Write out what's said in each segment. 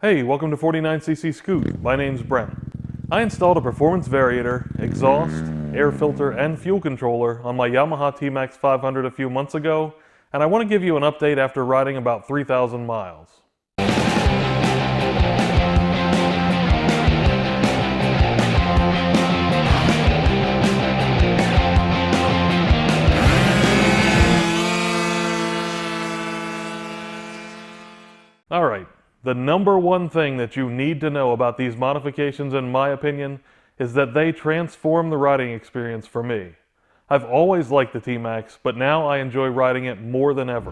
Hey, welcome to 49cc Scoot. My name's Brent. I installed a performance variator, exhaust, air filter, and fuel controller on my Yamaha TMAX 500 a few months ago, and I want to give you an update after riding about 3,000 miles. Alright. The number one thing that you need to know about these modifications, in my opinion, is that they transform the riding experience for me. I've always liked the TMAX, but now I enjoy riding it more than ever.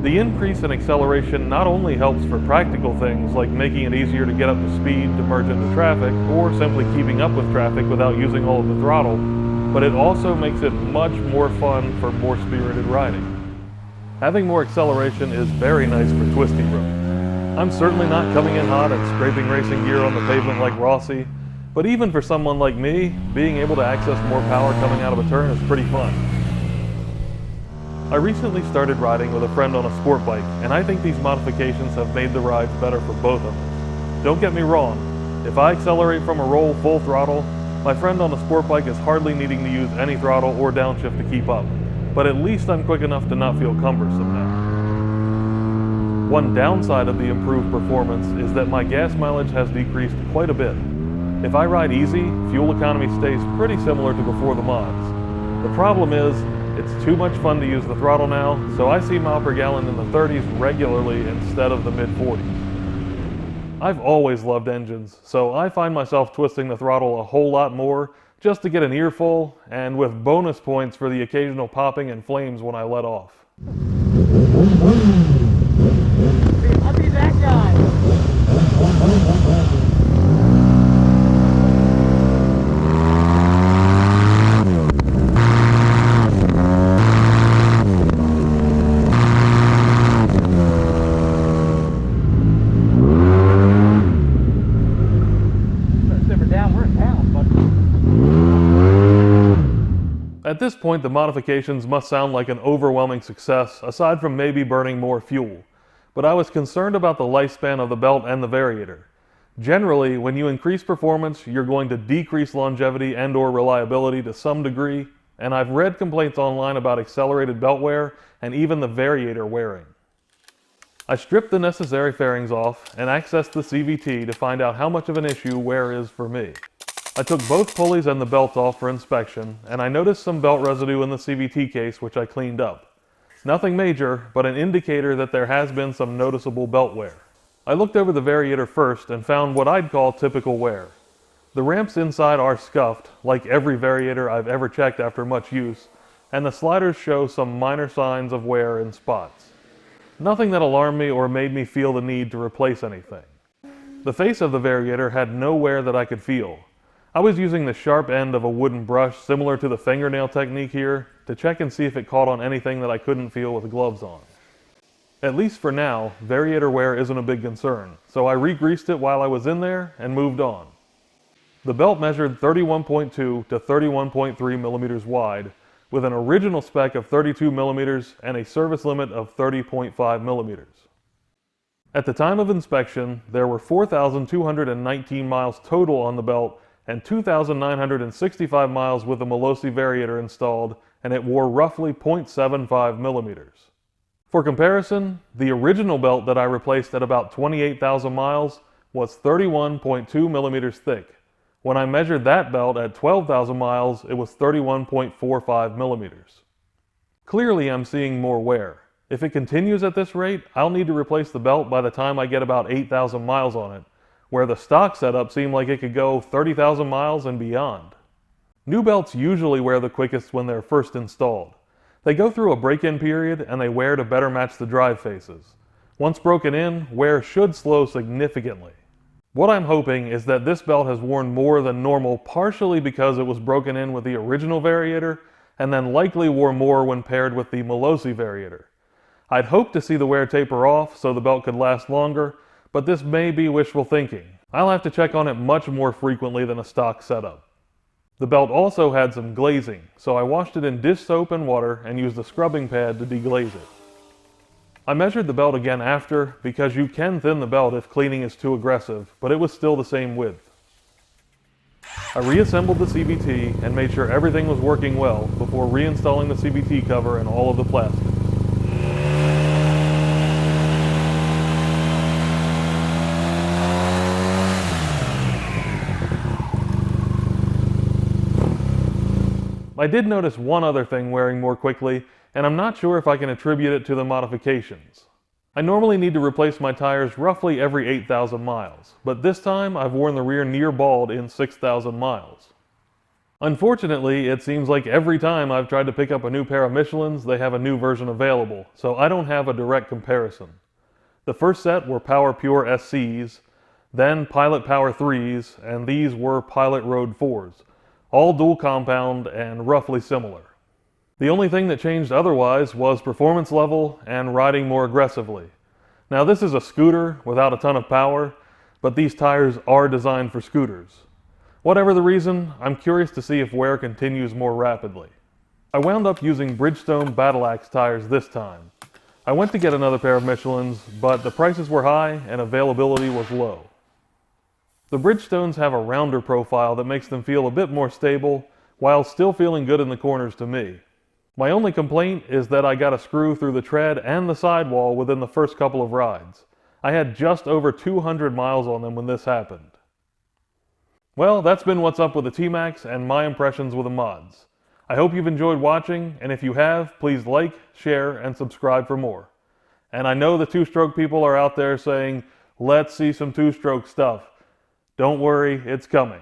The increase in acceleration not only helps for practical things like making it easier to get up to speed to merge into traffic, or simply keeping up with traffic without using all of the throttle, but it also makes it much more fun for more spirited riding. Having more acceleration is very nice for twisty roads. I'm certainly not coming in hot at scraping racing gear on the pavement like Rossi, but even for someone like me, being able to access more power coming out of a turn is pretty fun. I recently started riding with a friend on a sport bike, and I think these modifications have made the rides better for both of us. Don't get me wrong, if I accelerate from a roll full throttle, my friend on a sport bike is hardly needing to use any throttle or downshift to keep up, but at least I'm quick enough to not feel cumbersome now. One downside of the improved performance is that my gas mileage has decreased quite a bit. If I ride easy, fuel economy stays pretty similar to before the mods. The problem is, it's too much fun to use the throttle now, so I see mile per gallon in the 30s regularly instead of the mid-40s. I've always loved engines, so I find myself twisting the throttle a whole lot more just to get an earful, and with bonus points for the occasional popping and flames when I let off. I'll be that guy. Simmer down, we're in town, buddy. At this point, the modifications must sound like an overwhelming success, aside from maybe burning more fuel. But I was concerned about the lifespan of the belt and the variator. Generally, when you increase performance, you're going to decrease longevity and/or reliability to some degree, and I've read complaints online about accelerated belt wear and even the variator wearing. I stripped the necessary fairings off and accessed the CVT to find out how much of an issue wear is for me. I took both pulleys and the belt off for inspection, and I noticed some belt residue in the CVT case, which I cleaned up. Nothing major, but an indicator that there has been some noticeable belt wear. I looked over the variator first and found what I'd call typical wear. The ramps inside are scuffed, like every variator I've ever checked after much use, and the sliders show some minor signs of wear in spots. Nothing that alarmed me or made me feel the need to replace anything. The face of the variator had no wear that I could feel. I was using the sharp end of a wooden brush similar to the fingernail technique here to check and see if it caught on anything that I couldn't feel with gloves on. At least for now, variator wear isn't a big concern, so I re-greased it while I was in there and moved on. The belt measured 31.2 to 31.3 millimeters wide, with an original spec of 32 millimeters and a service limit of 30.5 millimeters. At the time of inspection, there were 4,219 miles total on the belt and 2,965 miles with the Malossi variator installed, and it wore roughly 0.75 millimeters. For comparison, the original belt that I replaced at about 28,000 miles was 31.2 millimeters thick. When I measured that belt at 12,000 miles, it was 31.45 millimeters. Clearly I'm seeing more wear. If it continues at this rate, I'll need to replace the belt by the time I get about 8,000 miles on it, where the stock setup seemed like it could go 30,000 miles and beyond. New belts usually wear the quickest when they're first installed. They go through a break-in period and they wear to better match the drive faces. Once broken in, wear should slow significantly. What I'm hoping is that this belt has worn more than normal partially because it was broken in with the original variator, and then likely wore more when paired with the Malossi variator. I'd hope to see the wear taper off so the belt could last longer, but this may be wishful thinking. I'll have to check on it much more frequently than a stock setup. The belt also had some glazing, so I washed it in dish soap and water and used a scrubbing pad to deglaze it. I measured the belt again after, because you can thin the belt if cleaning is too aggressive, but it was still the same width. I reassembled the CVT and made sure everything was working well before reinstalling the CVT cover and all of the plastic. I did notice one other thing wearing more quickly, and I'm not sure if I can attribute it to the modifications. I normally need to replace my tires roughly every 8,000 miles, but this time I've worn the rear near bald in 6,000 miles. Unfortunately, it seems like every time I've tried to pick up a new pair of Michelins, they have a new version available, so I don't have a direct comparison. The first set were Power Pure SCs, then Pilot Power 3s, and these were Pilot Road 4s, all dual compound and roughly similar. The only thing that changed otherwise was performance level and riding more aggressively. Now this is a scooter without a ton of power, but these tires are designed for scooters. Whatever the reason, I'm curious to see if wear continues more rapidly. I wound up using Bridgestone Battle Axe tires this time. I went to get another pair of Michelins, but the prices were high and availability was low. The Bridgestones have a rounder profile that makes them feel a bit more stable, while still feeling good in the corners to me. My only complaint is that I got a screw through the tread and the sidewall within the first couple of rides. I had just over 200 miles on them when this happened. Well, that's been what's up with the TMAX and my impressions with the mods. I hope you've enjoyed watching, and if you have, please like, share, and subscribe for more. And I know the two-stroke people are out there saying, let's see some two-stroke stuff. Don't worry, it's coming.